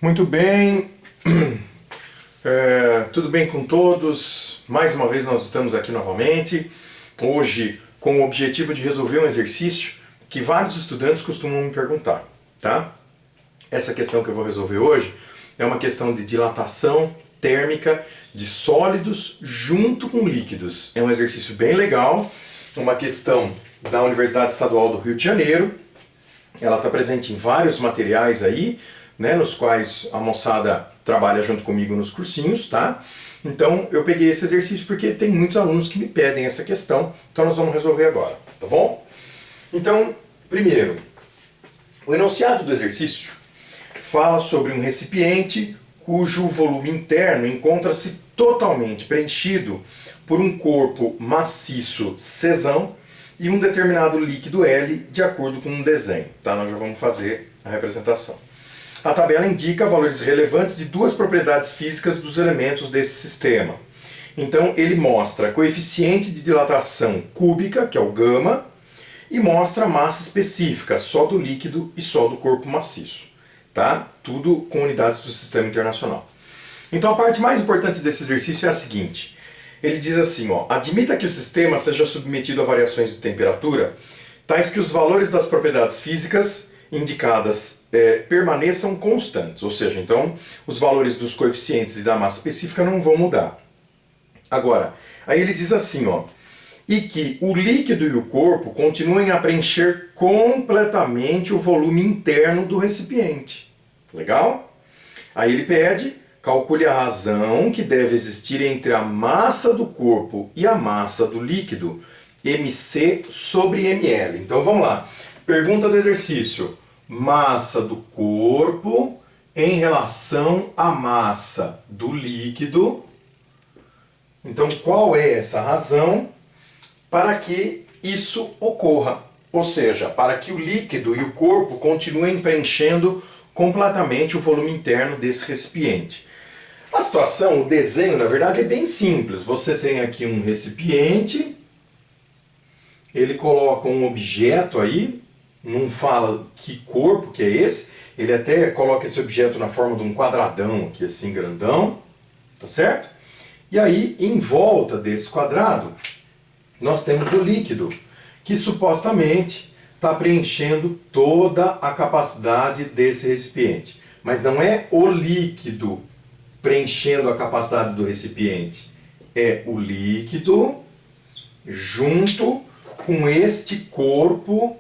Muito bem, tudo bem com todos? Mais uma vez nós estamos aqui novamente, hoje com o objetivo de resolver um exercício que vários estudantes costumam me perguntar, tá? Essa questão que eu vou resolver hoje é uma questão de dilatação térmica de sólidos junto com líquidos. É um exercício bem legal, uma questão da Universidade Estadual do Rio de Janeiro. Ela está presente em vários materiais aí, né, nos quais a moçada trabalha junto comigo nos cursinhos, tá? Então eu peguei esse exercício porque tem muitos alunos que me pedem essa questão, então nós vamos resolver agora, tá bom? Então, primeiro, o enunciado do exercício fala sobre um recipiente cujo volume interno encontra-se totalmente preenchido por um corpo maciço Czão e um determinado líquido L de acordo com um desenho, tá? Nós já vamos fazer a representação. A tabela indica valores relevantes de duas propriedades físicas dos elementos desse sistema. Então ele mostra coeficiente de dilatação cúbica, que é o gama, e mostra a massa específica, só do líquido e só do corpo maciço. Tá? Tudo com unidades do sistema internacional. Então a parte mais importante desse exercício é a seguinte. Ele diz assim, ó, admita que o sistema seja submetido a variações de temperatura, tais que os valores das propriedades físicas indicadas permaneçam constantes, ou seja, então os valores dos coeficientes e da massa específica não vão mudar. Agora, aí ele diz assim, ó, e que o líquido e o corpo continuem a preencher completamente o volume interno do recipiente. Legal? Aí ele pede, calcule a razão que deve existir entre a massa do corpo e a massa do líquido, mc sobre ml. Então vamos lá. Pergunta do exercício. Massa do corpo em relação à massa do líquido. Então, qual é essa razão para que isso ocorra? Ou seja, para que o líquido e o corpo continuem preenchendo completamente o volume interno desse recipiente. A situação, o desenho, na verdade, é bem simples. Você tem aqui um recipiente, ele coloca um objeto aí, não fala que corpo que é esse, ele até coloca esse objeto na forma de um quadradão aqui, assim, grandão, tá certo? E aí, em volta desse quadrado, nós temos o líquido, que supostamente está preenchendo toda a capacidade desse recipiente. Mas não é o líquido preenchendo a capacidade do recipiente, é o líquido junto com este corpo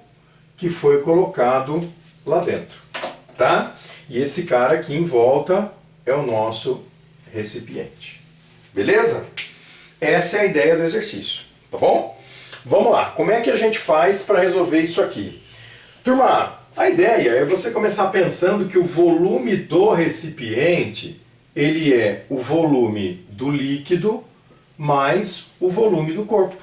que foi colocado lá dentro, tá? E esse cara aqui em volta é o nosso recipiente. Beleza? Essa é a ideia do exercício, tá bom? Vamos lá, como é que a gente faz para resolver isso aqui? Turma, a ideia é você começar pensando que o volume do recipiente, ele é o volume do líquido mais o volume do corpo.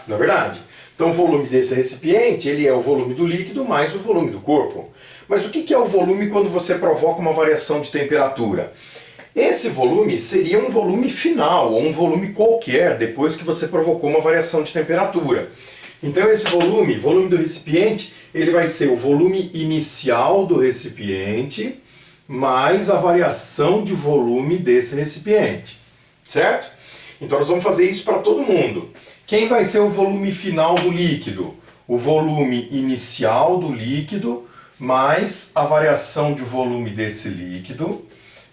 Não é verdade? Então o volume desse recipiente, ele é o volume do líquido mais o volume do corpo. Mas o que é o volume quando você provoca uma variação de temperatura? Esse volume seria um volume final, ou um volume qualquer, depois que você provocou uma variação de temperatura. Então esse volume do recipiente, ele vai ser o volume inicial do recipiente, mais a variação de volume desse recipiente. Certo? Então nós vamos fazer isso para todo mundo. Quem vai ser o volume final do líquido? O volume inicial do líquido, mais a variação de volume desse líquido,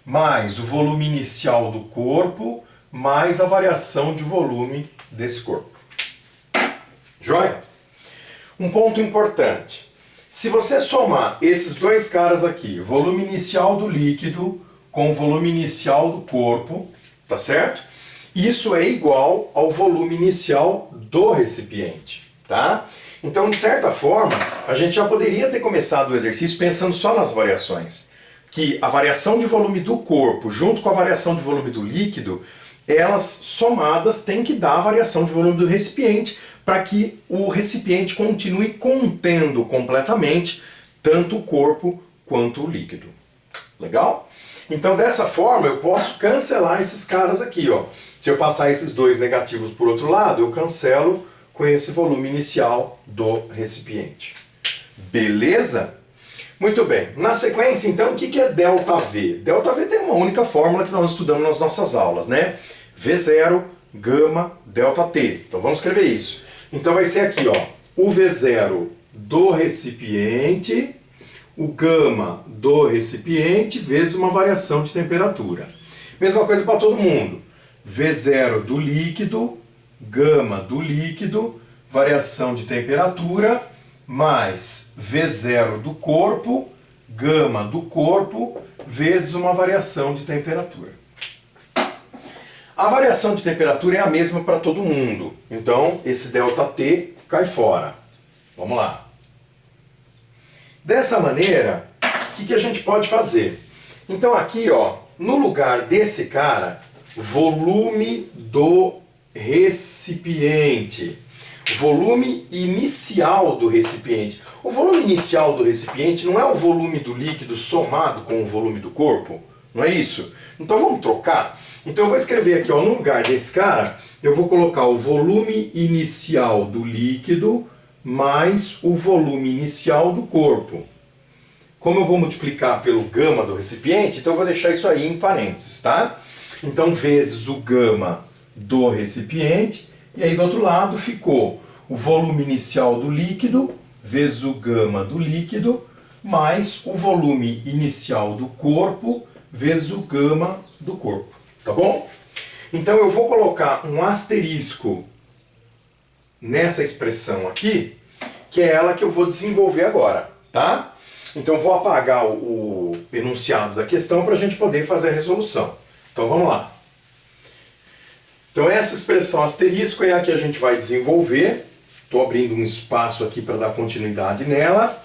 mais o volume inicial do corpo, mais a variação de volume desse corpo. Joia? Um ponto importante. Se você somar esses dois caras aqui, volume inicial do líquido com o volume inicial do corpo, tá certo? Isso é igual ao volume inicial do recipiente, tá? Então, de certa forma, a gente já poderia ter começado o exercício pensando só nas variações. Que a variação de volume do corpo junto com a variação de volume do líquido, elas somadas têm que dar a variação de volume do recipiente para que o recipiente continue contendo completamente tanto o corpo quanto o líquido. Legal? Então, dessa forma, eu posso cancelar esses caras aqui, ó. Se eu passar esses dois negativos por outro lado, eu cancelo com esse volume inicial do recipiente. Beleza? Muito bem. Na sequência, então, o que é ΔV? ΔV tem uma única fórmula que nós estudamos nas nossas aulas, né? V0, gama, ΔT. Então vamos escrever isso. Então vai ser aqui, ó, o V0 do recipiente, o gama do recipiente, vezes uma variação de temperatura. Mesma coisa para todo mundo. V0 do líquido, gama do líquido, variação de temperatura, mais V0 do corpo, gama do corpo, vezes uma variação de temperatura. A variação de temperatura é a mesma para todo mundo. Então, esse ΔT cai fora. Vamos lá. Dessa maneira, o que a gente pode fazer? Então aqui, ó, no lugar desse cara, volume do recipiente. Volume inicial do recipiente. O volume inicial do recipiente não é o volume do líquido somado com o volume do corpo? Não é isso? Então vamos trocar? Então eu vou escrever aqui, ó, no lugar desse cara, eu vou colocar o volume inicial do líquido mais o volume inicial do corpo. Como eu vou multiplicar pelo gama do recipiente, então eu vou deixar isso aí em parênteses, tá? Então vezes o gama do recipiente, e aí do outro lado ficou o volume inicial do líquido vezes o gama do líquido mais o volume inicial do corpo vezes o gama do corpo, tá bom? Então eu vou colocar um asterisco nessa expressão aqui, que é ela que eu vou desenvolver agora, tá? Então eu vou apagar o enunciado da questão para a gente poder fazer a resolução. Então vamos lá. Então essa expressão asterisco é a que a gente vai desenvolver. Estou abrindo um espaço aqui para dar continuidade nela.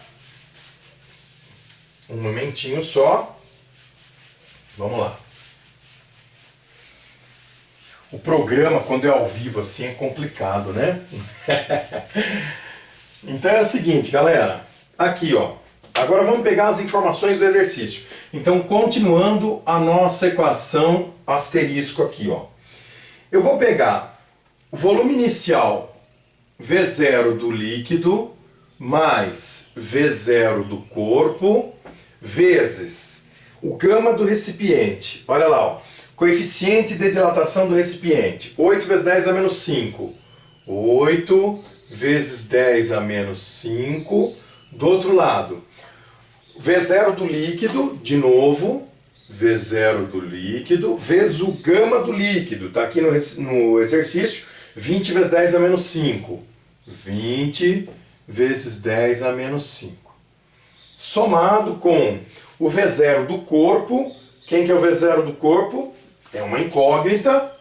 Um momentinho só. Vamos lá. O programa, quando é ao vivo assim, é complicado, né? Então é o seguinte, galera. Aqui, ó. Agora vamos pegar as informações do exercício. Então, continuando a nossa equação asterisco aqui, ó. Eu vou pegar o volume inicial V0 do líquido mais V0 do corpo vezes o gama do recipiente. Olha lá, ó. Coeficiente de dilatação do recipiente. 8 vezes 10 a menos 5. 8 vezes 10 a menos 5. Do outro lado, V0 do líquido, de novo, V0 do líquido, vezes o gama do líquido. Está aqui no exercício, 20 vezes 10 a menos 5. 20 vezes 10 a menos 5. Somado com o V0 do corpo. Quem que é o V0 do corpo? É uma incógnita,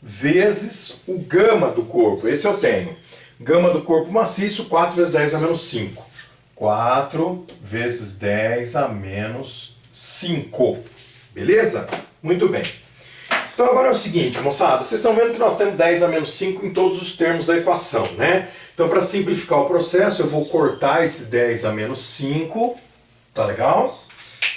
vezes o gama do corpo. Esse eu tenho. Gama do corpo maciço, 4 vezes 10 a menos 5. 4 vezes 10 a menos 5. Beleza? Muito bem. Então agora é o seguinte, moçada, vocês estão vendo que nós temos 10 a menos 5 em todos os termos da equação, né? Então para simplificar o processo, eu vou cortar esse 10 a menos 5, tá legal?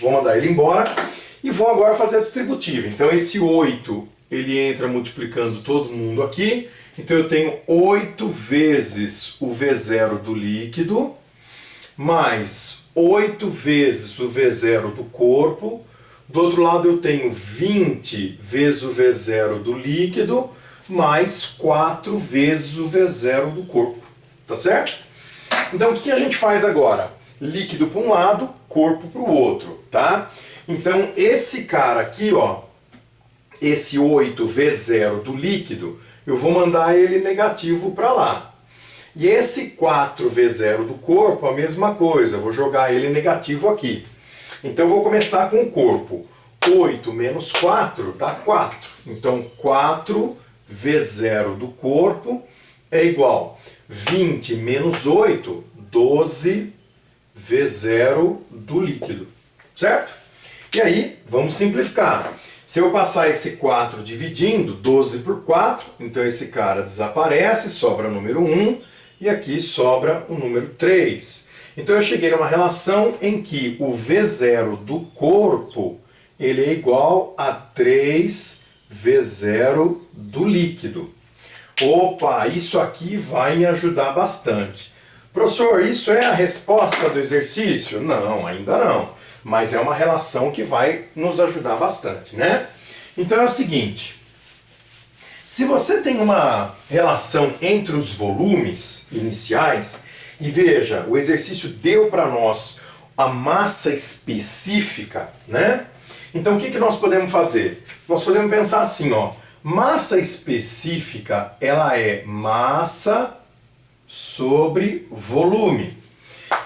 Vou mandar ele embora e vou agora fazer a distributiva. Então esse 8, ele entra multiplicando todo mundo aqui, então eu tenho 8 vezes o V0 do líquido, mais 8 vezes o V0 do corpo. Do outro lado eu tenho 20 vezes o V0 do líquido, mais 4 vezes o V0 do corpo. Tá certo? Então o que a gente faz agora? Líquido para um lado, corpo para o outro, tá? Então esse cara aqui, ó, esse 8V0 do líquido, eu vou mandar ele negativo para lá. E esse 4V0 do corpo, a mesma coisa, eu vou jogar ele negativo aqui. Então eu vou começar com o corpo. 8 menos 4 dá 4. Então 4V0 do corpo é igual 20 menos 8, 12V0 do líquido. Certo? E aí, vamos simplificar. Se eu passar esse 4 dividindo, 12 por 4, então esse cara desaparece, sobra o número 1, e aqui sobra o número 3. Então eu cheguei a uma relação em que o V0 do corpo ele é igual a 3V0 do líquido. Opa, isso aqui vai me ajudar bastante. Professor, isso é a resposta do exercício? Não, ainda não. Mas é uma relação que vai nos ajudar bastante, né? Então é o seguinte, se você tem uma relação entre os volumes iniciais, e veja, o exercício deu para nós a massa específica, né? Então o que nós podemos fazer? Nós podemos pensar assim, ó, massa específica, ela é massa sobre volume.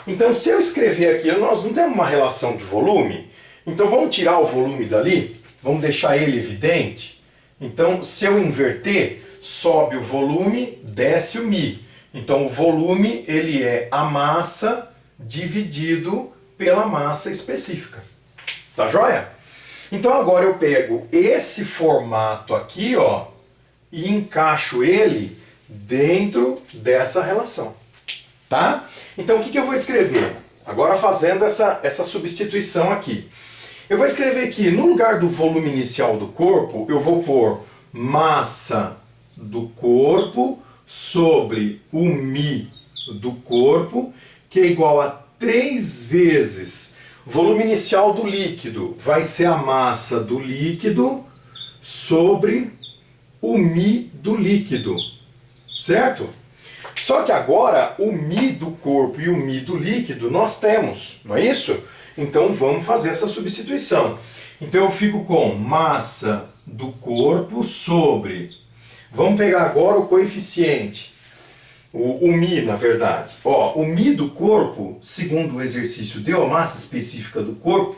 Então se eu escrever aqui, nós não temos uma relação de volume, então vamos tirar o volume dali, vamos deixar ele evidente. Então se eu inverter, sobe o volume, desce o Mi. Então o volume ele é a massa dividido pela massa específica. Tá joia? Então agora eu pego esse formato aqui, ó, e encaixo ele dentro dessa relação. Tá? Então o que eu vou escrever? Agora fazendo essa substituição aqui. Eu vou escrever aqui, no lugar do volume inicial do corpo, eu vou pôr massa do corpo sobre o Mi do corpo, que é igual a 3 vezes volume inicial do líquido. Vai ser a massa do líquido sobre o Mi do líquido. Certo? Só que agora o Mi do corpo e o Mi do líquido nós temos, não é isso? Então vamos fazer essa substituição. Então eu fico com massa do corpo sobre... Vamos pegar agora o coeficiente. O Mi, na verdade. Ó, o Mi do corpo, segundo o exercício deu, a massa específica do corpo,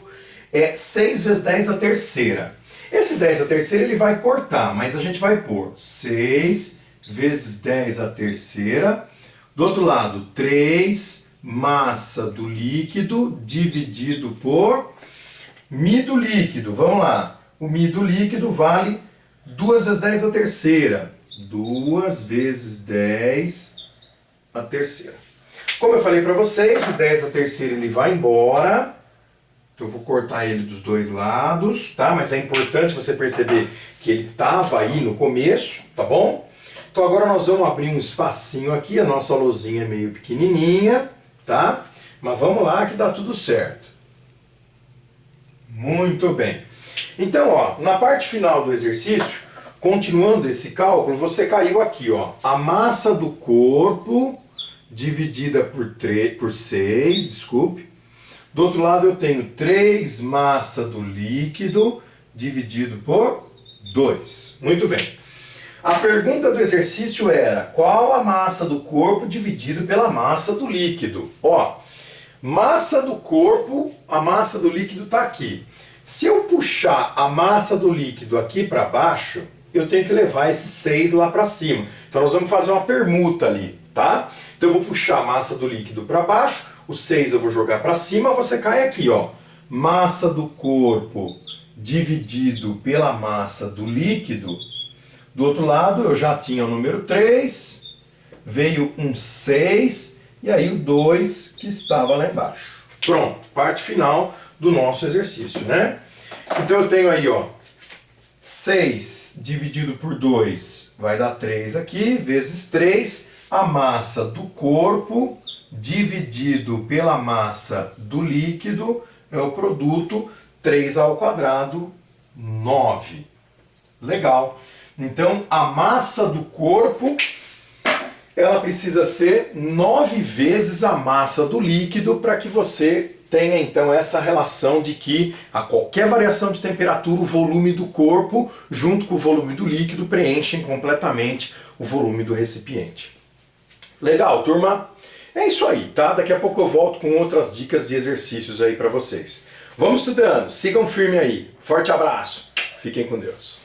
é 6 vezes 10 a terceira. Esse 10 a terceira ele vai cortar, mas a gente vai pôr 6 vezes 10 a terceira. Do outro lado, 3 massa do líquido dividido por Mi do líquido. Vamos lá. O Mi do líquido vale 2 vezes 10 a terceira. 2 vezes 10 a terceira. Como eu falei para vocês, o 10 a terceira ele vai embora. Então eu vou cortar ele dos dois lados, tá? Mas é importante você perceber que ele estava aí no começo, tá bom? Então agora nós vamos abrir um espacinho aqui, a nossa lousinha é meio pequenininha, tá? Mas vamos lá que dá tudo certo. Muito bem. Então, ó, na parte final do exercício, continuando esse cálculo, você caiu aqui, ó, a massa do corpo dividida por 6, desculpe. Do outro lado eu tenho 3 massa do líquido dividido por 2. Muito bem. A pergunta do exercício era, qual a massa do corpo dividido pela massa do líquido? Ó, massa do corpo, a massa do líquido está aqui. Se eu puxar a massa do líquido aqui para baixo, eu tenho que levar esse 6 lá para cima. Então nós vamos fazer uma permuta ali, tá? Então eu vou puxar a massa do líquido para baixo, o 6 eu vou jogar para cima, você cai aqui, ó. Massa do corpo dividido pela massa do líquido. Do outro lado eu já tinha o número 3, veio um 6 e aí o 2 que estava lá embaixo. Pronto, parte final do nosso exercício, né? Então eu tenho aí, ó, 6 dividido por 2 vai dar 3 aqui, vezes 3, a massa do corpo dividido pela massa do líquido é o produto 3 ao quadrado, 9. Legal. Então a massa do corpo ela precisa ser 9 vezes a massa do líquido para que você tenha então essa relação de que a qualquer variação de temperatura o volume do corpo junto com o volume do líquido preenchem completamente o volume do recipiente. Legal, turma? É isso aí, tá? Daqui a pouco eu volto com outras dicas de exercícios aí para vocês. Vamos estudando, sigam firme aí. Forte abraço, fiquem com Deus.